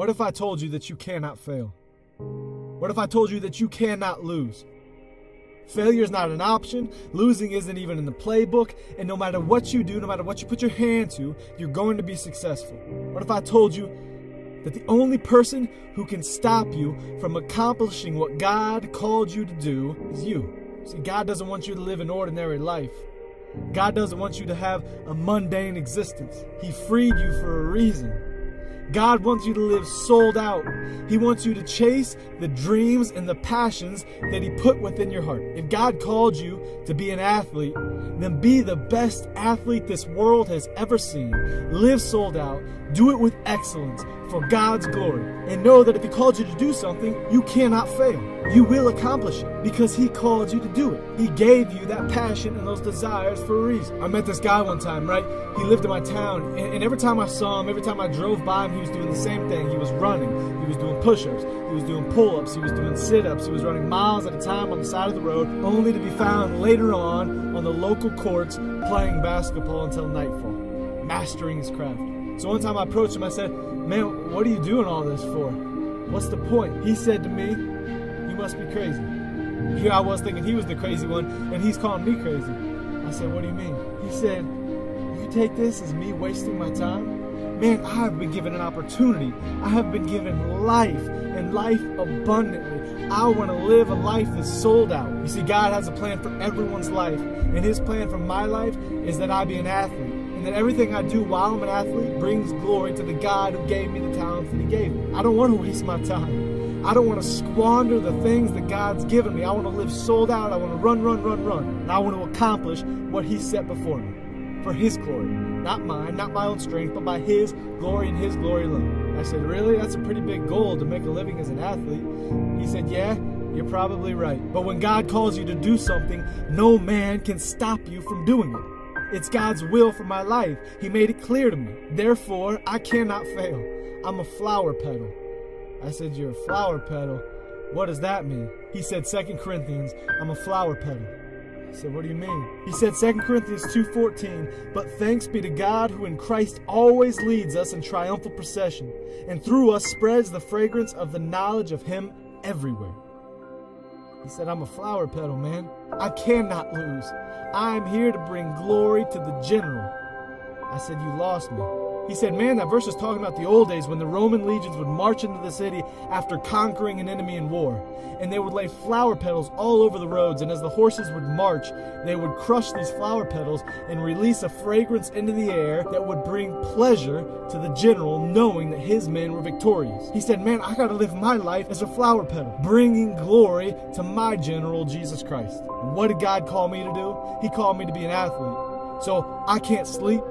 What if I told you that you cannot fail? What if I told you that you cannot lose? Failure is not an option. Losing isn't even in the playbook. And no matter what you do, no matter what you put your hand to, you're going to be successful. What if I told you that the only person who can stop you from accomplishing what God called you to do is you? See, God doesn't want you to live an ordinary life. God doesn't want you to have a mundane existence. He freed you for a reason. God wants you to live sold out. He wants you to chase the dreams and the passions that He put within your heart. If God called you to be an athlete, then be the best athlete this world has ever seen. Live sold out. Do it with excellence for God's glory. And know that if He called you to do something, you cannot fail. You will accomplish it because He called you to do it. He gave you that passion and those desires for a reason. I met this guy one time, right? He lived in my town, and every time I saw him, every time I drove by him, he was doing the same thing. He was running. He was doing push-ups. He was doing pull-ups. He was doing sit-ups. He was running miles at a time on the side of the road, only to be found later on the local courts playing basketball until nightfall, mastering his craft. So one time I approached him, I said, "Man, what are you doing all this for? What's the point?" He said to me, "You must be crazy." Here I was thinking he was the crazy one, and he's calling me crazy. I said, "What do you mean?" He said, "You take this as me wasting my time? Man, I have been given an opportunity. I have been given life, and life abundantly. I want to live a life that's sold out." You see, God has a plan for everyone's life, and His plan for my life is that I be an athlete, and that everything I do while I'm an athlete brings glory to the God who gave me the talents that He gave me. I don't want to waste my time. I don't want to squander the things that God's given me. I want to live sold out. I want to run. And I want to accomplish what He set before me for His glory. Not mine, not my own strength, but by His glory and His glory alone. I said, "Really? That's a pretty big goal to make a living as an athlete." He said, "Yeah, you're probably right. But when God calls you to do something, no man can stop you from doing it. It's God's will for my life. He made it clear to me. Therefore, I cannot fail. I'm a flower petal." I said, "You're a flower petal? What does that mean?" He said, 2 Corinthians, I'm a flower petal. I said, "What do you mean?" He said, 2 Corinthians 2:14, "But thanks be to God who in Christ always leads us in triumphal procession, and through us spreads the fragrance of the knowledge of Him everywhere." He said, "I'm a flower petal, man. I cannot lose. I am here to bring glory to the general." I said, "You lost me." He said, "Man, that verse is talking about the old days when the Roman legions would march into the city after conquering an enemy in war. And they would lay flower petals all over the roads. And as the horses would march, they would crush these flower petals and release a fragrance into the air that would bring pleasure to the general, knowing that his men were victorious." He said, "Man, I got to live my life as a flower petal, bringing glory to my general, Jesus Christ." And what did God call me to do? He called me to be an athlete. So I can't sleep.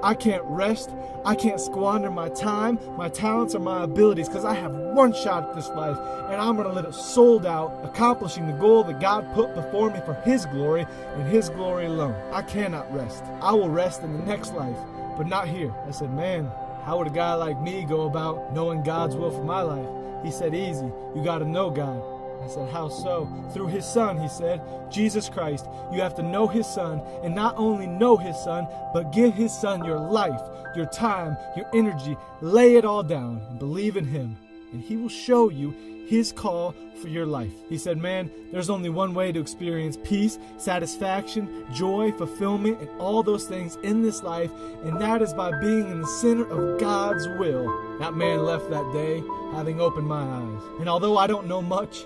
I can't rest. I can't squander my time, my talents, or my abilities, because I have one shot at this life, and I'm going to live it sold out, accomplishing the goal that God put before me for His glory and His glory alone. I cannot rest. I will rest in the next life, but not here. I said, "Man, how would a guy like me go about knowing God's will for my life?" He said, "Easy. You got to know God." I said, "How so?" "Through His Son," he said, "Jesus Christ. You have to know His Son, and not only know His Son, but give His Son your life, your time, your energy. Lay it all down and believe in Him, and He will show you His call for your life." He said, "Man, there's only one way to experience peace, satisfaction, joy, fulfillment, and all those things in this life, and that is by being in the center of God's will." That man left that day having opened my eyes. And although I don't know much,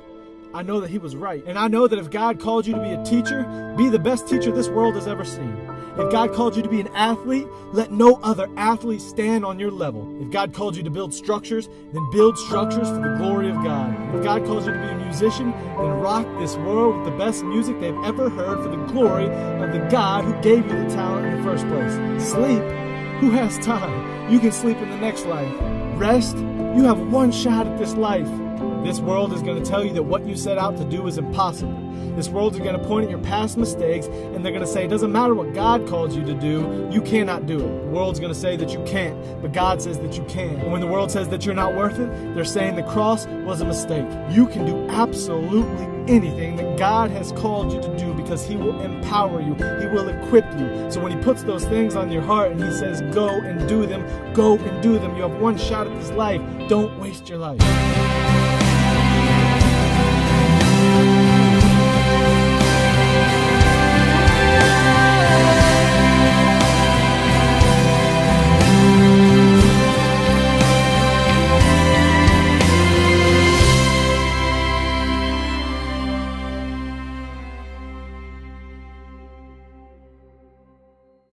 I know that he was right. And I know that if God called you to be a teacher, be the best teacher this world has ever seen. If God called you to be an athlete, let no other athlete stand on your level. If God called you to build structures, then build structures for the glory of God. If God calls you to be a musician, then rock this world with the best music they've ever heard for the glory of the God who gave you the talent in the first place. Sleep? Who has time? You can sleep in the next life. Rest? You have one shot at this life. This world is going to tell you that what you set out to do is impossible. This world is going to point at your past mistakes, and they're going to say, it doesn't matter what God called you to do, you cannot do it. The world's going to say that you can't, but God says that you can. And when the world says that you're not worth it, they're saying the cross was a mistake. You can do absolutely anything that God has called you to do, because He will empower you. He will equip you. So when He puts those things on your heart and He says, go and do them, go and do them. You have one shot at this life. Don't waste your life.